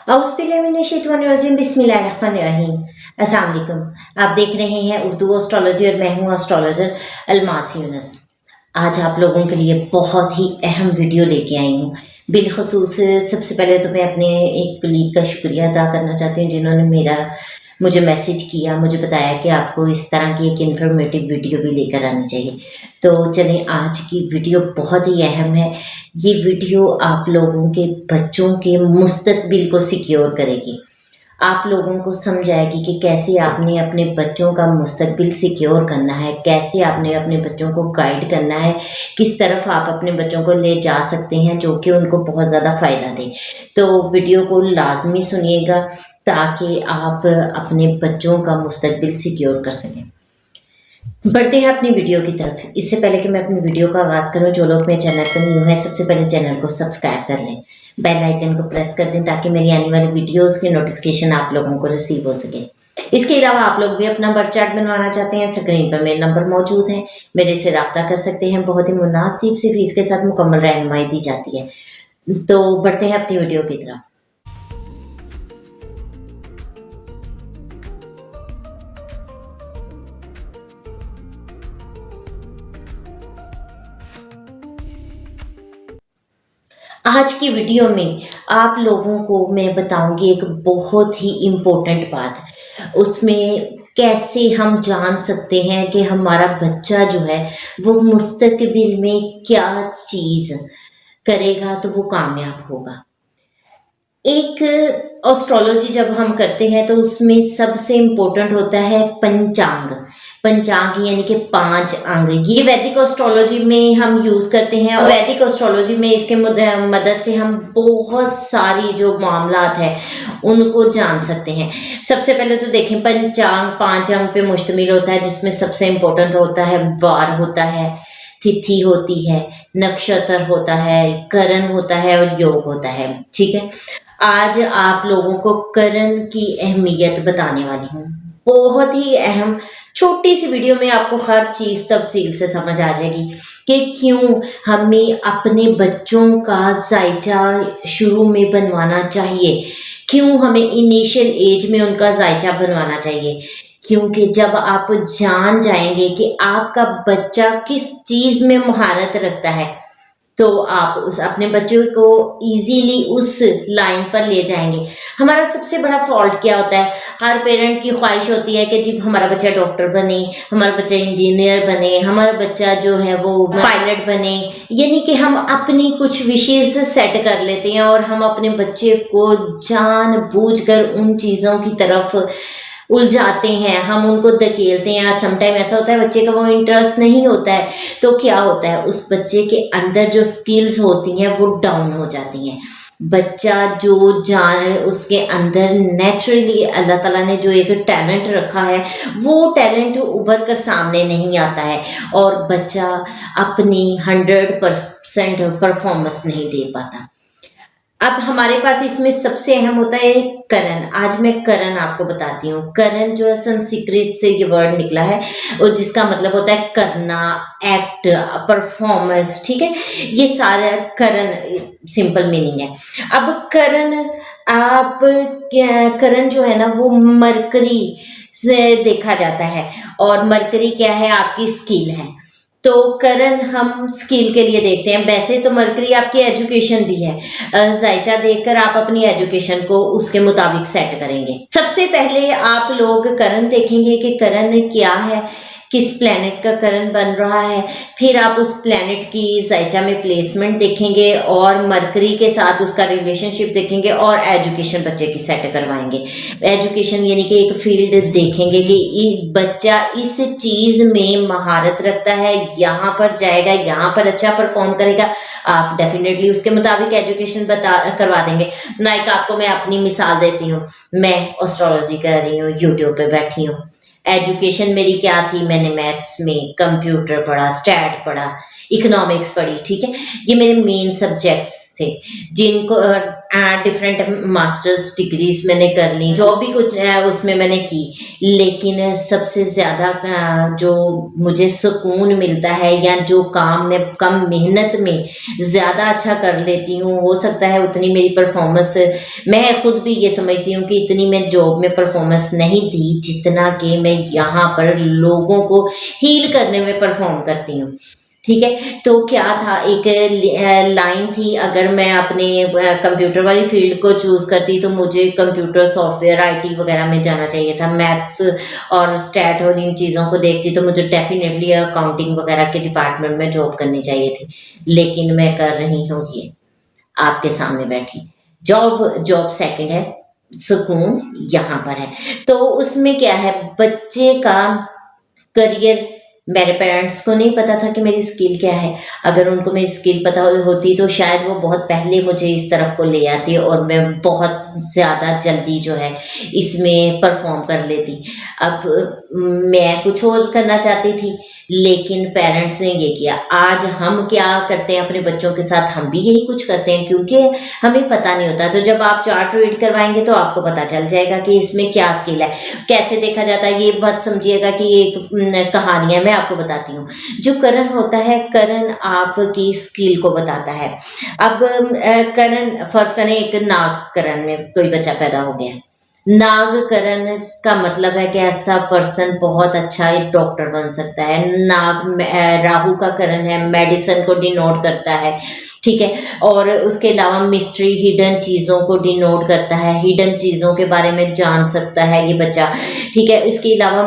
औज़ुबिल्लाहिमिनश्शैतानिर्रजीम बिस्मिल्लाहिर्रहमानिर्रहीम। अस्सलाम वालेकुम। आप देख रहे हैं उर्दू एस्ट्रोलॉजी और मैं हूँ एस्ट्रोलॉजर अलमास यूनुस। आज आप लोगों के लिए बहुत ही अहम वीडियो लेके आई हूँ। बिलखसूस सबसे पहले तो मैं अपने एक कलीग का शुक्रिया अदा करना चाहती हूँ जिन्होंने मुझे मैसेज किया, मुझे बताया कि आपको इस तरह की एक इन्फॉर्मेटिव वीडियो भी लेकर आनी चाहिए। तो चलें, आज की वीडियो बहुत ही अहम है। ये वीडियो आप लोगों के बच्चों के मुस्तकबिल को सिक्योर करेगी, आप लोगों को समझाएगी कि कैसे आपने अपने बच्चों का मुस्तकबिल सिक्योर करना है, कैसे आपने अपने बच्चों को गाइड करना है, किस तरफ आप अपने बच्चों को ले जा सकते हैं जो कि उनको बहुत ज़्यादा फ़ायदा दे। तो वीडियो को लाजमी सुनिएगा ताकि आप अपने बच्चों का मुस्तकबिल सिक्योर कर सकें। बढ़ते हैं अपनी वीडियो की तरफ। इससे पहले कि मैं अपनी वीडियो का आगाज़ करूं, जो लोग मेरे चैनल पर न्यू हैं सबसे पहले चैनल को सब्सक्राइब कर लें, बेल आइकन को प्रेस कर दें ताकि मेरी आने वाली वीडियोस की नोटिफिकेशन आप लोगों को रिसीव हो सके। इसके अलावा आप लोग भी अपना बर्थ चार्ट बनवाना चाहते हैं, स्क्रीन पर मेरे नंबर मौजूद हैं, मेरे से रब्ता कर सकते हैं। बहुत ही मुनासिब सी फीस के साथ मुकम्मल रहनुमाई दी जाती है। तो बढ़ते हैं अपनी वीडियो की तरफ। आज की वीडियो में आप लोगों को मैं बताऊंगी एक बहुत ही इम्पोर्टेंट बात। उसमें कैसे हम जान सकते हैं कि हमारा बच्चा जो है वो मुस्तकबिल में क्या चीज़ करेगा तो वो कामयाब होगा। एक एस्ट्रोलॉजी जब हम करते हैं तो उसमें सबसे इम्पोर्टेंट होता है पंचांग। पंचांग यानी कि 5 अंग। ये वैदिक एस्ट्रोलॉजी में हम यूज़ करते हैं और वैदिक एस्ट्रोलॉजी में इसके मदद से हम बहुत सारी जो मामलात है उनको जान सकते हैं। सबसे पहले तो देखें, पंचांग 5 अंग पे मुश्तमिल होता है जिसमें सबसे इम्पोर्टेंट होता है वार होता है, तिथि होती है, नक्षत्र होता है, करण होता है और योग होता है। ठीक है, आज आप लोगों को करण की अहमियत बताने वाली हूँ। बहुत ही अहम छोटी सी वीडियो में आपको हर चीज़ तफसील से समझ आ जाएगी कि क्यों हमें अपने बच्चों का जायचा शुरू में बनवाना चाहिए, क्यों हमें इनिशियल एज में उनका जायचा बनवाना चाहिए। क्योंकि जब आप जान जाएंगे कि आपका बच्चा किस चीज़ में महारत रखता है तो आप अपने बच्चों को इजीली उस लाइन पर ले जाएंगे। हमारा सबसे बड़ा फॉल्ट क्या होता है, हर पेरेंट की ख्वाहिश होती है कि जी हमारा बच्चा डॉक्टर बने, हमारा बच्चा इंजीनियर बने, हमारा बच्चा जो है वो पायलट बने। यानी कि हम अपनी कुछ विशेष सेट कर लेते हैं और हम अपने बच्चे को जानबूझकर उन चीज़ों की तरफ उलझाते हैं, हम उनको धकेलते हैं। समटाइम ऐसा होता है बच्चे का वो इंटरेस्ट नहीं होता है तो क्या होता है, उस बच्चे के अंदर जो स्किल्स होती हैं वो डाउन हो जाती हैं। बच्चा जो जान उसके अंदर नेचुरली अल्लाह ताला ने जो एक टैलेंट रखा है वो टैलेंट उभर कर सामने नहीं आता है और बच्चा अपनी 100% परफॉर्मेंस नहीं दे पाता। अब हमारे पास इसमें सबसे अहम होता है करण। आज मैं करण आपको बताती हूँ। करण जो है संस्कृत से ये वर्ड निकला है और जिसका मतलब होता है करना, एक्ट, परफॉर्मेंस। ठीक है, ये सारा करण सिंपल मीनिंग है। अब करण जो है ना वो मरकरी से देखा जाता है और मरकरी क्या है, आपकी स्किल है। तो करण हम स्किल के लिए देखते हैं। वैसे तो मरकरी आपकी एजुकेशन भी है, जायचा देखकर आप अपनी एजुकेशन को उसके मुताबिक सेट करेंगे। सबसे पहले आप लोग करण देखेंगे कि करण क्या है, किस प्लैनेट का करण बन रहा है। फिर आप उस प्लैनेट की जायचा में प्लेसमेंट देखेंगे और मरकरी के साथ उसका रिलेशनशिप देखेंगे और एजुकेशन बच्चे की सेट करवाएंगे। एजुकेशन यानी कि एक फील्ड देखेंगे कि बच्चा इस चीज़ में महारत रखता है, यहाँ पर जाएगा, यहाँ पर अच्छा परफॉर्म करेगा, आप डेफिनेटली उसके मुताबिक एजुकेशन करवा देंगे। लाइक आपको मैं अपनी मिसाल देती हूँ, मैं एस्ट्रोलॉजी कर रही हूँ, यूट्यूब पे बैठी हूँ। एजुकेशन मेरी क्या थी, मैंने मैथ्स में कंप्यूटर पढ़ा, स्टैट पढ़ा, इकोनॉमिक्स पढ़ी। ठीक है, ये मेरे मेन सब्जेक्ट्स थे जिनको डिफरेंट मास्टर्स डिग्रीज मैंने कर ली, जॉब भी कुछ उसमें मैंने की, लेकिन सबसे ज़्यादा जो मुझे सुकून मिलता है या जो काम मैं कम मेहनत में ज़्यादा अच्छा कर लेती हूँ, हो सकता है उतनी मेरी परफॉर्मेंस, मैं खुद भी ये समझती हूँ कि इतनी मैं जॉब में परफॉर्मेंस नहीं दी जितना कि मैं यहाँ पर लोगों को हील करने में परफॉर्म करती हूँ। ठीक है, तो क्या था, एक लाइन थी, अगर मैं अपने कंप्यूटर वाली फील्ड को चूज़ करती तो मुझे कंप्यूटर सॉफ्टवेयर आईटी वगैरह में जाना चाहिए था। मैथ्स और स्टैट और इन चीज़ों को देखती तो मुझे डेफिनेटली अकाउंटिंग वगैरह के डिपार्टमेंट में जॉब करनी चाहिए थी, लेकिन मैं कर रही हूँ ये आपके सामने बैठी। जॉब जॉब सेकंड है, सुकून यहाँ पर है। तो उसमें क्या है, बच्चे का करियर, मेरे पेरेंट्स को नहीं पता था कि मेरी स्किल क्या है। अगर उनको मेरी स्किल पता होती तो शायद वो बहुत पहले मुझे इस तरफ को ले आती और मैं बहुत ज़्यादा जल्दी जो है इसमें परफॉर्म कर लेती। अब मैं कुछ और करना चाहती थी, लेकिन पेरेंट्स ने ये किया। आज हम क्या करते हैं अपने बच्चों के साथ, हम भी यही कुछ करते हैं, क्योंकि हमें पता नहीं होता। तो जब आप चार्ट रीड करवाएंगे तो आपको पता चल जाएगा कि इसमें क्या स्किल है, कैसे देखा जाता है। ये मत समझिएगा कि ये एक कहानी है, मैं आपको बताती हूँ। जो करण होता है, करण आपकी स्किल को बताता है। अब करण, फर्ज करें एक नागकरण में कोई बच्चा पैदा हो गया। नागकरण का मतलब है कि ऐसा पर्सन बहुत अच्छा एक डॉक्टर बन सकता है। राहु का करण है, मेडिसिन को डिनोट करता है, ठीक है। और उसके अलावा मिस्ट्री, हिडन चीज़ों को डिनोट करता है, हिडन चीज़ों के बारे में जान सकता है ये बच्चा, ठीक है। इसके अलावा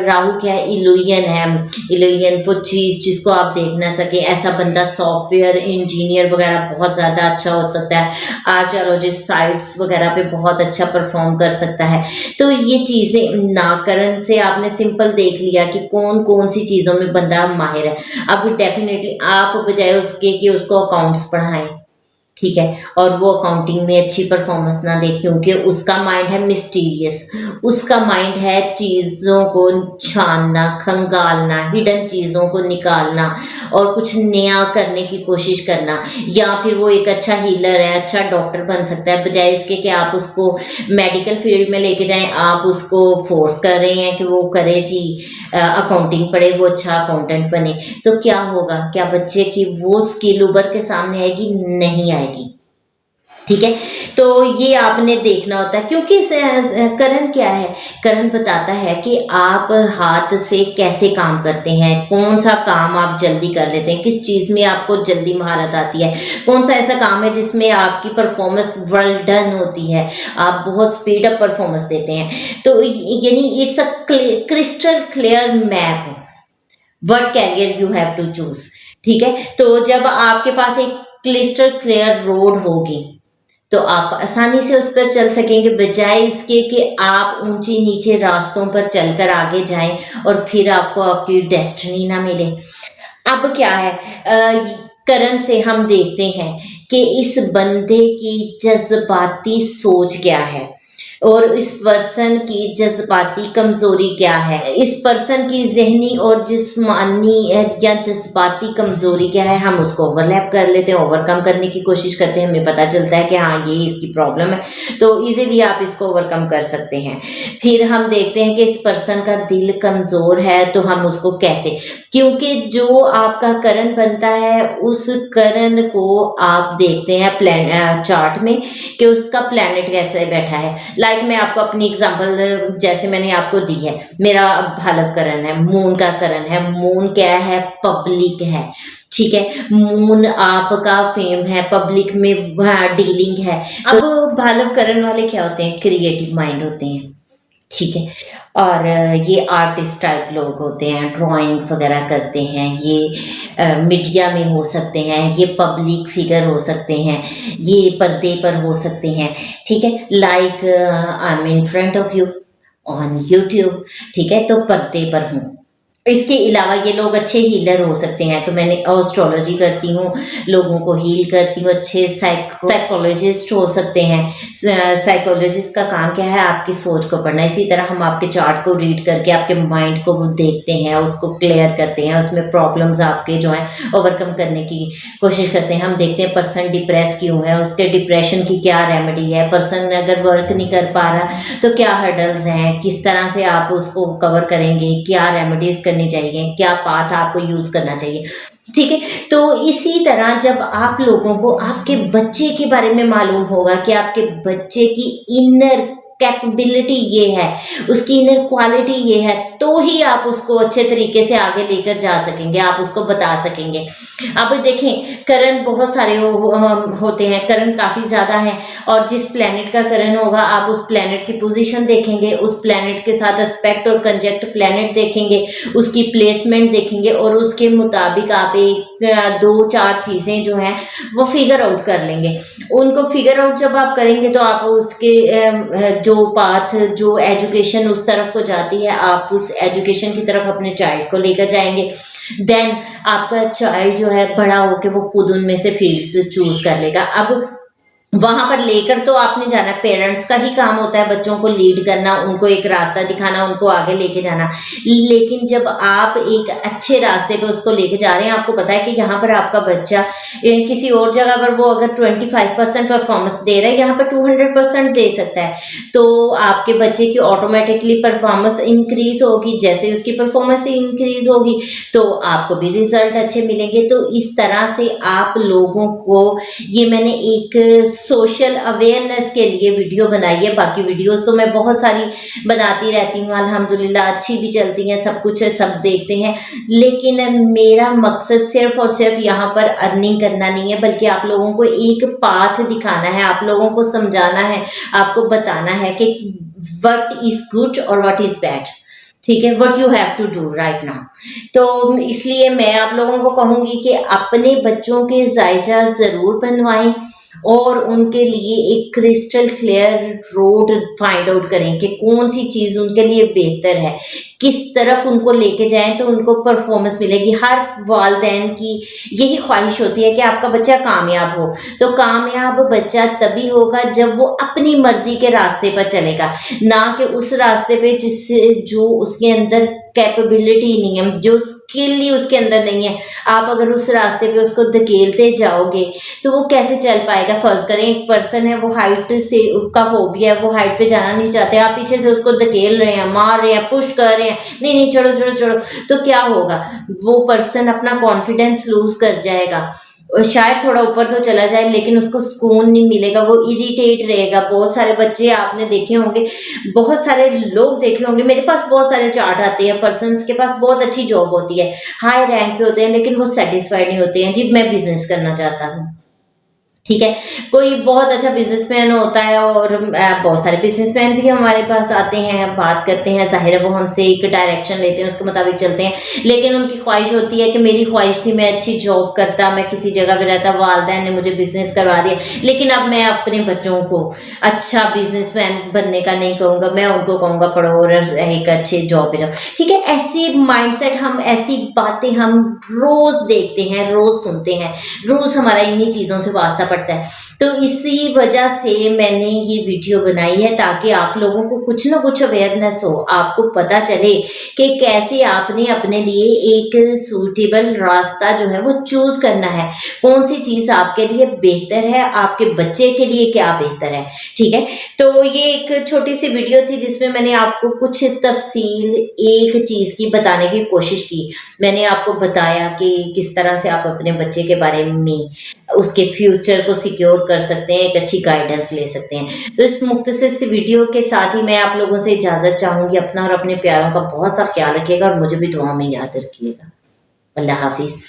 राहु क्या है, इल्यूजन है, इल्यूजन वो चीज़ जिसको आप देख ना सके, ऐसा बंदा सॉफ्टवेयर इंजीनियर वगैरह बहुत ज़्यादा अच्छा हो सकता है, आर्कियोलॉजिस्ट साइट्स वगैरह पे बहुत अच्छा परफॉर्म कर सकता है। तो ये चीज़ें नाकरण से आपने सिंपल देख लिया कि कौन कौन सी चीज़ों में बंदा माहिर है। अब डेफिनेटली आप बजाय उसके कि उसको अकाउंट्स पढ़ाएं, ठीक है, और वो अकाउंटिंग में अच्छी परफॉर्मेंस ना दे, क्योंकि उसका माइंड है मिस्टीरियस, उसका माइंड है चीज़ों को छानना, खंगालना, हिडन चीज़ों को निकालना और कुछ नया करने की कोशिश करना। या फिर वो एक अच्छा हीलर है, अच्छा डॉक्टर बन सकता है, बजाय इसके कि आप उसको मेडिकल फील्ड में लेके जाएं, आप उसको फोर्स कर रहे हैं कि वो करे जी अकाउंटिंग पढ़े, वो अच्छा अकाउंटेंट बने। तो क्या होगा, क्या बच्चे की वो स्किल उभर के सामने आएगी? नहीं आएगी, ठीक है। तो ये आपने देखना होता है, क्योंकि करण क्या है, करण बताता है कि आप हाथ से कैसे काम करते हैं, कौन सा काम आप जल्दी कर लेते हैं, किस चीज़ में आपको जल्दी महारत आती है, कौन सा ऐसा काम है जिसमें आपकी परफॉर्मेंस वेल डन होती है, आप बहुत स्पीड अप परफॉर्मेंस देते हैं। तो यानी it's a crystal clear map what career you have to choose, ठीक है। तो जब आपके पास एक क्लिस्टर क्लियर रोड होगी तो आप आसानी से उस पर चल सकेंगे, बजाय इसके कि आप ऊंची नीचे रास्तों पर चलकर आगे जाएं और फिर आपको आपकी डेस्टिनी ना मिले। अब क्या है, करण से हम देखते हैं कि इस बंदे की जज्बाती सोच क्या है और इस पर्सन की जज्बाती कमजोरी क्या है, इस पर्सन की जहनी और जिस्मानी या जज्बाती कमजोरी क्या है, हम उसको ओवरलैप कर लेते हैं, ओवरकम करने की कोशिश करते हैं, हमें पता चलता है कि हाँ ये इसकी प्रॉब्लम है, तो इजीली आप इसको ओवरकम कर सकते हैं। फिर हम देखते हैं कि इस पर्सन का दिल कमजोर है, तो हम उसको कैसे, क्योंकि जो आपका करण बनता है उस करण को आप देखते हैं प्लान चार्ट में कि उसका प्लैनेट कैसे बैठा है। लाइक मैं आपको अपनी एग्जांपल जैसे मैंने आपको दी है, मेरा भालव करण है, मून का करण है, मून क्या है, पब्लिक है, ठीक है। मून आपका फेम है, पब्लिक में डीलिंग है। अब भालव करण वाले क्या होते हैं, क्रिएटिव माइंड होते हैं, ठीक है। और ये आर्टिस्ट टाइप लोग होते हैं, ड्राइंग वगैरह करते हैं, ये मीडिया में हो सकते हैं, ये पब्लिक फिगर हो सकते हैं, ये पर्दे पर हो सकते हैं, ठीक है। Like I am in front of you on YouTube, ठीक है, तो पर्दे पर हूँ, इसके अलावा ये लोग अच्छे हीलर हो सकते हैं, तो मैंने एस्ट्रोलॉजी करती हूँ, लोगों को हील करती हूँ, अच्छे साइकोलॉजिस्ट हो सकते हैं। साइकोलॉजिस्ट का काम क्या है? आपकी सोच को पढ़ना। इसी तरह हम आपके चार्ट को रीड करके आपके माइंड को देखते हैं, उसको क्लियर करते हैं, उसमें प्रॉब्लम्स आपके जो हैं ओवरकम करने की कोशिश करते हैं। हम देखते हैं पर्सन डिप्रेस क्यों है, उसके डिप्रेशन की क्या रेमेडी है, पर्सन अगर वर्क नहीं कर पा रहा तो क्या हर्डल्स हैं, किस तरह से आप उसको कवर करेंगे, क्या रेमेडीज करनी चाहिए, क्या पाथ आपको यूज करना चाहिए। ठीक है, तो इसी तरह जब आप लोगों को आपके बच्चे के बारे में मालूम होगा कि आपके बच्चे की इनर कैपेबिलिटी ये है, उसकी इनर क्वालिटी ये है, तो ही आप उसको अच्छे तरीके से आगे लेकर जा सकेंगे, आप उसको बता सकेंगे। अब देखें, करण बहुत सारे होते हैं, करण काफ़ी ज़्यादा है, और जिस प्लेनेट का करण होगा आप उस प्लेनेट की पोजीशन देखेंगे, उस प्लेनेट के साथ एस्पेक्ट और कंजक्ट प्लेनेट देखेंगे, उसकी प्लेसमेंट देखेंगे, और उसके मुताबिक आप एक दो चार चीज़ें जो हैं वो फिगर आउट कर लेंगे। उनको फिगर आउट जब आप करेंगे तो आप उसके जो पाथ, जो एजुकेशन उस तरफ को जाती है, आप उस एजुकेशन की तरफ अपने चाइल्ड को लेकर जाएंगे। देन आपका चाइल्ड जो है बड़ा होके वो खुद उनमें से फील्ड्स चूज कर लेगा। अब वहां पर लेकर तो आपने जाना, पेरेंट्स का ही काम होता है बच्चों को लीड करना, उनको एक रास्ता दिखाना, उनको आगे लेके जाना। लेकिन जब आप एक अच्छे रास्ते पे उसको लेके जा रहे हैं, आपको पता है कि यहाँ पर आपका बच्चा किसी और जगह पर वो अगर 25% परफॉर्मेंस दे रहा है, यहाँ पर 200% दे सकता है, तो आपके बच्चे की ऑटोमेटिकली परफॉर्मेंस इंक्रीज होगी। जैसे उसकी परफॉर्मेंस इंक्रीज होगी तो आपको भी रिजल्ट अच्छे मिलेंगे। तो इस तरह से आप लोगों को, ये मैंने एक सोशल अवेयरनेस के लिए वीडियो बनाई है, बाकी वीडियोस तो मैं बहुत सारी बनाती रहती हूँ, अल्हम्दुलिल्लाह अच्छी भी चलती हैं, सब कुछ सब देखते हैं। लेकिन मेरा मकसद सिर्फ और सिर्फ यहाँ पर अर्निंग करना नहीं है, बल्कि आप लोगों को एक पाथ दिखाना है, आप लोगों को समझाना है, आपको बताना है कि व्हाट इज गुड और व्हाट इज बैड। ठीक है, what you have to do right now. तो इसलिए मैं आप लोगों को कहूँगी कि अपने बच्चों के जायजा ज़रूर बनवाएं, और उनके लिए एक crystal clear road find out करें कि कौन सी चीज़ उनके लिए बेहतर है, किस तरफ उनको लेके जाएं तो उनको परफॉर्मेंस मिलेगी। हर वालिदैन की यही ख्वाहिश होती है कि आपका बच्चा कामयाब हो। तो कामयाब बच्चा तभी होगा जब वो अपनी मर्जी के रास्ते पर चलेगा, ना कि उस रास्ते पे जिससे जो उसके अंदर कैपेबिलिटी नहीं है, जो स्किल ही उसके अंदर नहीं है। आप अगर उस रास्ते पे उसको धकेलते जाओगे तो वो कैसे चल पाएगा। फर्ज करें एक पर्सन है, वो हाइट से उसका फोबिया है, वो हाइट पे जाना नहीं चाहते, आप पीछे से उसको धकेल रहे हैं, मार रहे हैं, पुश कर रहे हैं, नहीं नहीं चढ़ो चढ़ो चढ़ो, तो क्या होगा, वो पर्सन अपना कॉन्फिडेंस लूज कर जाएगा, और शायद थोड़ा ऊपर तो चला जाए लेकिन उसको सुकून नहीं मिलेगा, वो इरिटेट रहेगा। बहुत सारे बच्चे आपने देखे होंगे, बहुत सारे लोग देखे होंगे, मेरे पास बहुत सारे चार्ट आते हैं, पर्सन्स के पास बहुत अच्छी जॉब होती है, हाई रैंक पे होते हैं, लेकिन वो सेटिस्फाइड नहीं होते हैं। जी मैं बिजनेस करना चाहता हूँ, ठीक है, कोई बहुत अच्छा बिजनेसमैन होता है, और बहुत सारे बिजनेसमैन भी हमारे पास आते हैं, बात करते हैं, जाहिर है वो हमसे एक डायरेक्शन लेते हैं, उसके मुताबिक चलते हैं, लेकिन उनकी ख्वाहिश होती है कि मेरी ख्वाहिश थी मैं अच्छी जॉब करता, मैं किसी जगह पे रहता, वालिदैन ने मुझे बिजनेस करवा दिया, लेकिन अब मैं अपने बच्चों को अच्छा बिजनेसमैन बनने का नहीं कहूँगा, मैं उनको कहूँगा पढ़ो और एक अच्छे जॉब पे जाओ। ठीक है, ऐसी माइंडसेट, हम ऐसी बातें हम रोज देखते हैं, रोज सुनते हैं, रोज हमारा इन्हीं चीज़ों से वास्ता पड़ता है। तो इसी वजह से मैंने ये वीडियो बनाई है, ताकि आप लोगों को कुछ ना कुछ अवेयरनेस हो, आपको पता चले कि कैसे आपने अपने लिए एक सूटेबल रास्ता जो है वो चूज करना है, कौन सी चीज़ आपके लिए बेहतर है, आपके बच्चे के लिए क्या बेहतर है। ठीक है, तो ये एक छोटी सी वीडियो थी जिसमें मैंने आपको कुछ तफसील एक चीज़ की बताने की कोशिश की। मैंने आपको बताया कि किस तरह से आप अपने बच्चे के बारे में उसके फ्यूचर को सिक्योर कर सकते हैं, एक अच्छी गाइडेंस ले सकते हैं। तो इस मुख्तसर सी वीडियो के साथ ही मैं आप लोगों से इजाज़त चाहूँगी। अपना और अपने प्यारों का बहुत सा ख्याल रखिएगा, और मुझे भी दुआ में याद रखिएगा। अल्लाह हाफिज़।